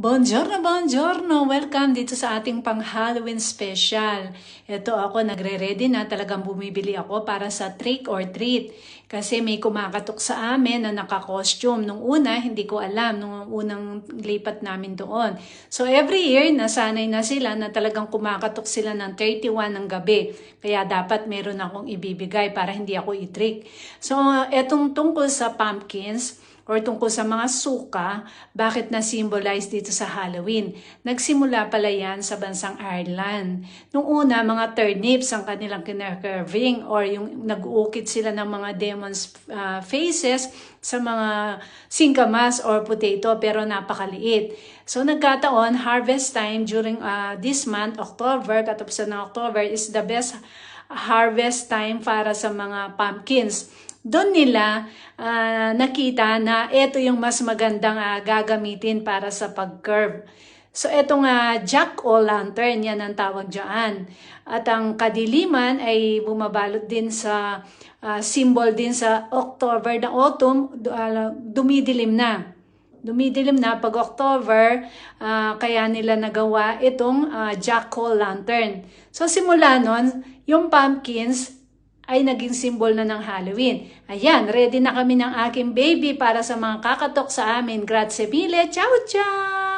Buongiorno, buongiorno! Welcome dito sa ating pang-Halloween special. Ito ako, nagre-ready na. Talagang bumibili ako para sa trick or treat. Kasi may kumakatok sa amin na naka-costume. Nung una, hindi ko alam. Nung unang lipat namin doon. So every year, nasanay na sila na talagang kumakatok sila ng 31 ng gabi. Kaya dapat meron akong ibibigay para hindi ako i-trick. So etong tungkol sa pumpkins, or tungkol sa mga suka, bakit na-symbolize dito sa Halloween. Nagsimula pala yan sa bansang Ireland. Nung una, mga turnips ang kanilang kina-carving or yung nag-uukit sila ng mga demons faces sa mga singkamas or potato pero napakaliit. So nagkataon, harvest time during this month, October, katapusan ng October is the best harvest time para sa mga pumpkins. Doon nila nakita na ito yung mas magandang gagamitin para sa pag-curve. So itong jack-o'-lantern, yan ang tawag dyan. At ang kadiliman ay bumabalot din sa symbol din sa October na autumn, dumidilim na. Dumidilim na pag October, kaya nila nagawa itong jack-o'-lantern. So simula nun, yung pumpkins ay naging symbol na ng Halloween. Ayan, ready na kami ng aking baby para sa mga kakatok sa amin. Grazie mille, ciao ciao!